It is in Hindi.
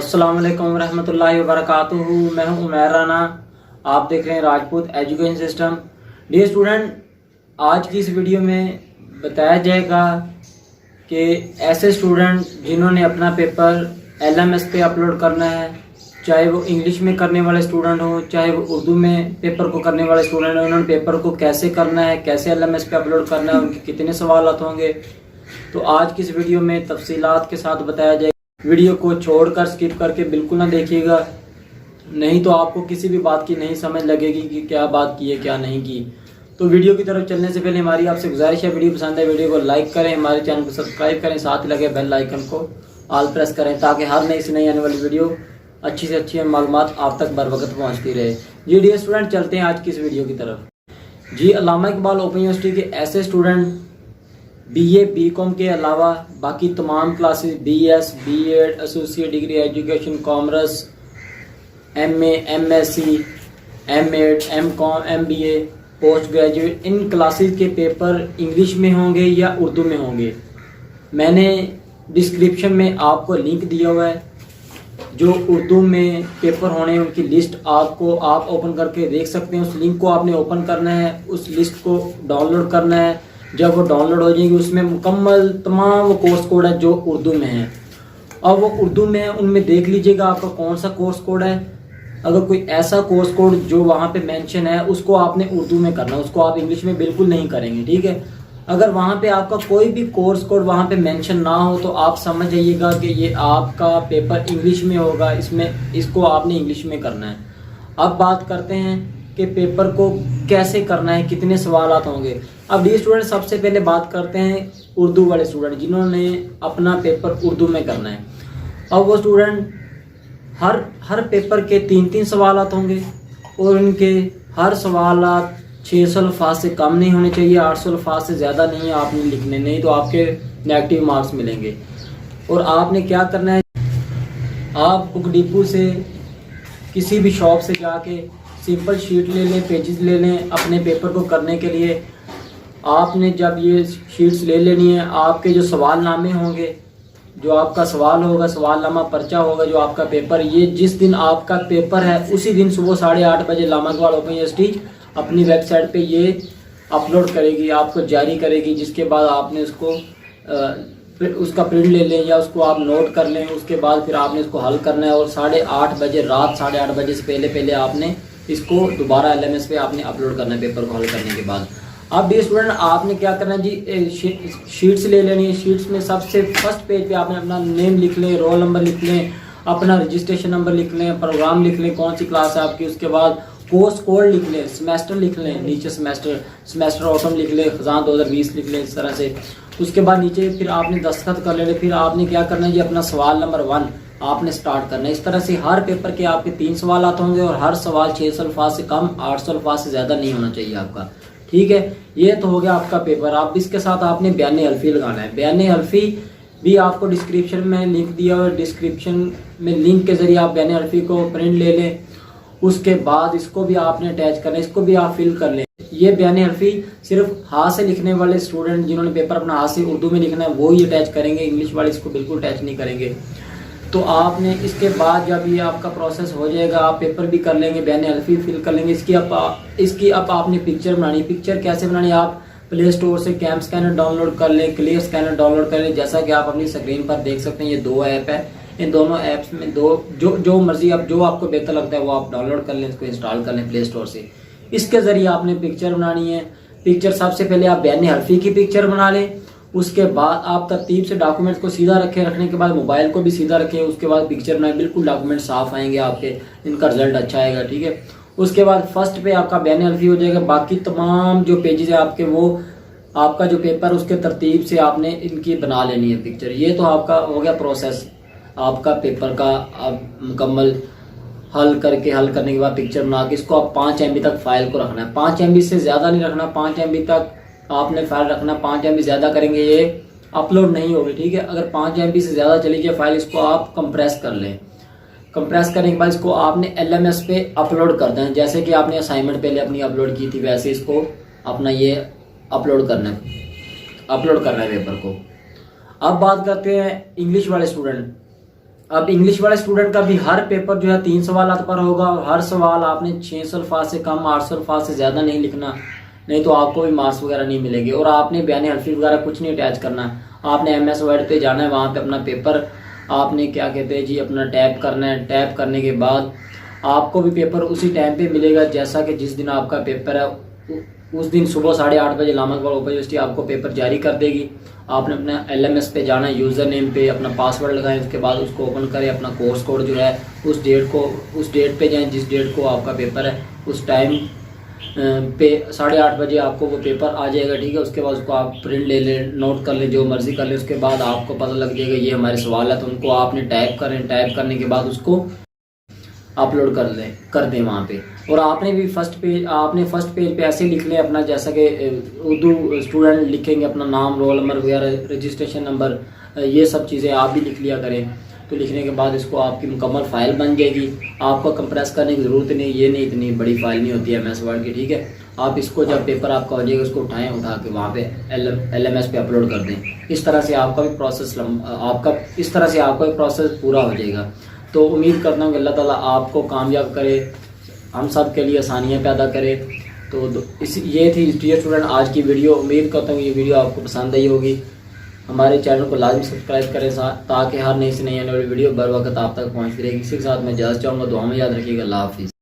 अस्सलाम वालेकुम रहमतुल्लाहि व बरकातुहू। मैं हूं उमैर राना। आप देख रहे हैं Rajput education system. Dear student, आज की इस वीडियो में बताया जाएगा कि ऐसे स्टूडेंट जिन्होंने अपना पेपर LMS पे अपलोड करना है, चाहे वो इंग्लिश में करने वाले स्टूडेंट हो, चाहे वो उर्दू में पेपर को करने वाले स्टूडेंट हो, उन्होंने पेपर को कैसे करना है, कैसे LMS पे अपलोड करना है, उनके कितने सवालात होंगे, तो आज की इस वीडियो में तफसीलात के साथ बताया जाएगा। वीडियो को छोड़कर स्किप करके बिल्कुल ना देखिएगा, नहीं तो आपको किसी भी बात की नहीं समझ लगेगी कि क्या बात की है क्या नहीं की। तो वीडियो की तरफ चलने से पहले हमारी आपसे गुजारिश है, वीडियो पसंद है वीडियो को लाइक करें, हमारे चैनल को सब्सक्राइब करें, साथ लगे बेल आइकन को ऑल प्रेस करें ताकि हर नई से नई आने वाली वीडियो अच्छी से अच्छी मालूमात आप तक बर वक्त पहुँचती रहे। जी डियर स्टूडेंट, चलते हैं आज की इस वीडियो की तरफ। जी, अल्लामा इकबाल ओपन यूनिवर्सिटी के ऐसे स्टूडेंट BA BCom के अलावा बाकी तमाम classes BS B.Ed associate degree education commerce MA MSc M.Ed M.Com MBA post graduate, इन क्लासेस के पेपर इंग्लिश में होंगे या उर्दू में होंगे। मैंने डिस्क्रिप्शन में आपको लिंक दिया हुआ है, जो उर्दू में पेपर होने उनकी लिस्ट आपको आप ओपन करके देख सकते हैं। उस लिंक को आपने ओपन करना है, उस लिस्ट को डाउनलोड करना है। जब वो डाउनलोड हो जाएगी उसमें मुकम्मल तमाम वो कोर्स कोड है जो उर्दू में है। अब वो उर्दू में है, उनमें देख लीजिएगा आपका कौन सा कोर्स कोड है। अगर कोई ऐसा कोर्स कोड जो वहाँ पे मेंशन है उसको आपने उर्दू में करना है, उसको आप इंग्लिश में बिल्कुल नहीं करेंगे, ठीक है। अगर वहाँ पे आपका कोई भी कोर्स कोड वहाँ पे मेंशन ना हो तो आप समझ जाइएगा कि ये आपका पेपर इंग्लिश में होगा, इसको आपने इंग्लिश में करना है। अब बात करते हैं कि पेपर को कैसे करना है, कितने सवालात होंगे। अब ये स्टूडेंट, सबसे पहले बात करते हैं उर्दू वाले स्टूडेंट जिन्होंने अपना पेपर उर्दू में करना है। अब वो स्टूडेंट हर पेपर के 3-3 सवालात होंगे और उनके हर सवालात 600 अल्फाज से कम नहीं होने चाहिए, 800 अल्फाज से ज़्यादा नहीं आपने लिखने, नहीं तो आपके नेगेटिव मार्क्स मिलेंगे। और आपने क्या करना है, आप बुक डिपो से किसी भी शॉप से जाके सिंपल शीट ले लें, पेजेस ले लें अपने पेपर को करने के लिए। आपने जब ये शीट्स ले लेनी है, आपके जो सवाल नामे होंगे, जो आपका सवाल होगा, सवाल नामा पर्चा होगा, जो आपका पेपर, ये जिस दिन आपका पेपर है उसी दिन सुबह 8:30 बजे अल्लामा इकबाल ओपन यूनिवर्सिटी अपनी वेबसाइट पे ये अपलोड करेगी, आपको जारी करेगी। जिसके बाद आपने उसका प्रिंट ले लें या उसको आप नोट कर लें। उसके बाद फिर आपने इसको हल करना है और 8:30 बजे, रात 8:30 बजे से पहले आपने इसको दोबारा LMS पे आपने अपलोड करना है पेपर को हल करने के बाद। अब डियर स्टूडेंट, आपने क्या करना है जी, शीट्स ले लेनी है। शीट्स में सबसे फर्स्ट पेज पे आपने अपना नेम लिख लें, रोल नंबर लिख लें, अपना रजिस्ट्रेशन नंबर लिख लें, प्रोग्राम लिख लें, कौन सी क्लास है आपकी। उसके बाद कोर्स कोड लिख लें, सेमेस्टर लिख लें, नीचे सेमेस्टर ऑटम लिख लें, खजान 2020 लिख लें, इस तरह से। उसके बाद नीचे फिर आपने दस्तखत कर लेने। फिर आपने क्या करना है जी, अपना सवाल नंबर 1 आपने स्टार्ट करना है। इस तरह से हर पेपर के आपके 3 सवाल आते होंगे और हर सवाल 600 अल्फाज से कम, 800 अल्फाज से ज़्यादा नहीं होना चाहिए आपका, ठीक है। ये तो हो गया आपका पेपर। आप इसके साथ आपने बयान हल्फी लगाना है। बयान हल्फी भी आपको डिस्क्रिप्शन में लिंक दिया हुआ है, डिस्क्रिप्शन में लिंक के जरिए आप बयान हल्फी को प्रिंट ले लें। उसके बाद इसको भी आपने अटैच करना है, इसको भी आप फिल कर लें। ये बयान हल्फी सिर्फ हाथ से लिखने वाले स्टूडेंट जिन्होंने पेपर अपना हाथ से उर्दू में लिखना है वो ही अटैच करेंगे, इंग्लिश वाले इसको बिल्कुल अटैच नहीं करेंगे। तो आपने इसके बाद जब ये आपका प्रोसेस हो जाएगा, आप पेपर भी कर लेंगे, बयान हल्फी फिल कर लेंगे। इसकी अब आपने पिक्चर बनानी। पिक्चर कैसे बनानी, आप प्ले स्टोर से कैम स्कैनर डाउनलोड कर लें, क्लियर स्कैनर डाउनलोड कर लें। जैसा कि आप अपनी स्क्रीन पर देख सकते हैं, ये 2 ऐप है। इन दोनों ऐप्स में जो मर्जी आप, जो आपको बेहतर लगता है वो आप डाउनलोड कर लें, इसको इंस्टॉल कर लें प्ले स्टोर से। इसके जरिए आपने पिक्चर बनानी है। पिक्चर सबसे पहले आप बयान हल्फी की पिक्चर बना लें। उसके बाद आप तरतीब से डॉक्यूमेंट्स को सीधा रखें, रखने के बाद मोबाइल को भी सीधा रखें। उसके बाद पिक्चर बनाए, बिल्कुल डॉक्यूमेंट साफ आएंगे आपके, इनका रिजल्ट अच्छा आएगा, ठीक है। उसके बाद फर्स्ट पे आपका बयान हल्फी हो जाएगा। बाकी तमाम जो पेजेस है आपके, वो आपका जो पेपर उसके तरतीब से आपने इनकी बना लेनी है पिक्चर। ये तो आपका हो गया प्रोसेस आपका पेपर का। आप मुकम्मल हल करने के बाद पिक्चर बना के इसको आप 5 MB तक फाइल को रखना है। 5 MB से ज़्यादा नहीं रखना, 5 MB तक आपने फाइल रखना। 5 MB ज़्यादा करेंगे ये अपलोड नहीं होगी, ठीक है। अगर 5 MB से ज़्यादा चली जाए फाइल, इसको आप कंप्रेस कर लें। कंप्रेस करने के बाद इसको आपने LMS पे अपलोड कर दें। जैसे कि आपने असाइनमेंट पहले अपनी अपलोड की थी, वैसे इसको अपना ये अपलोड करना है पेपर को। अब बात करते हैं इंग्लिश वाले स्टूडेंट। अब इंग्लिश वाले स्टूडेंट का भी हर पेपर जो है 3 सवाल पर होगा और हर सवाल आपने 600 अल्फाज से कम 800 अल्फाज से ज़्यादा नहीं लिखना, नहीं तो आपको भी मार्क्स वगैरह नहीं मिलेंगे। और आपने बयान हल्फी वगैरह कुछ नहीं अटैच करना है, आपने MS वर्ड पे जाना है, वहाँ पे अपना पेपर आपने क्या कहते हैं जी अपना टैप करना है। टैप करने के बाद आपको भी पेपर उसी टाइम पे मिलेगा जैसा कि जिस दिन आपका पेपर है उस दिन सुबह 8:30 बजे इलाहाबाद इकबाल ओपन यूनिवर्सिटी आपको पेपर जारी कर देगी। आपने अपना LMS पे जाना है, यूज़र नेम पे अपना पासवर्ड लगाएं, उसके बाद उसको ओपन करें, अपना कोर्स कोड जो है उस डेट पे जाएं जिस डेट को आपका पेपर है, उस टाइम पे 8:30 बजे आपको वो पेपर आ जाएगा, ठीक है। उसके बाद उसको आप प्रिंट ले लें, नोट कर लें, जो मर्ज़ी कर लें। उसके बाद आपको पता लग जाएगा ये हमारे सवाल है, तो उनको आपने टाइप करें, टाइप करने के बाद उसको अपलोड कर दें वहाँ पे। और आपने भी फर्स्ट पेज पे ऐसे लिख लें अपना, जैसा कि उर्दू स्टूडेंट लिखेंगे अपना नाम, रोल नंबर वगैरह, रजिस्ट्रेशन नंबर, ये सब चीज़ें आप भी लिख लिया करें। तो लिखने के बाद इसको आपकी मुकम्मल फ़ाइल बन जाएगी, आपको कंप्रेस करने की ज़रूरत नहीं, ये नहीं इतनी बड़ी फ़ाइल नहीं होती है MS वर्ड की, ठीक है। आप इसको जब पेपर आपका हो जाएगा उसको उठाएँ, उठा के वहाँ पे LMS पे अपलोड कर दें। इस तरह से आपका भी प्रोसेस पूरा हो जाएगा। तो उम्मीद करता हूँ कि अल्लाह ताला आपको कामयाब करे, हम सब के लिए आसानियाँ पैदा करे। तो ये थी डियर स्टूडेंट आज की वीडियो। उम्मीद करता हूँ ये वीडियो आपको पसंद आई होगी। हमारे चैनल को लाजमी सब्सक्राइब करें ताकि हर नई से नई आने वाली वीडियो बर वक्त आप तक पहुँचती रहेगी। इसी के साथ मैं इजाज़त चाहूँगा, दुआ में याद रखिएगा। अल्लाह हाफिज़।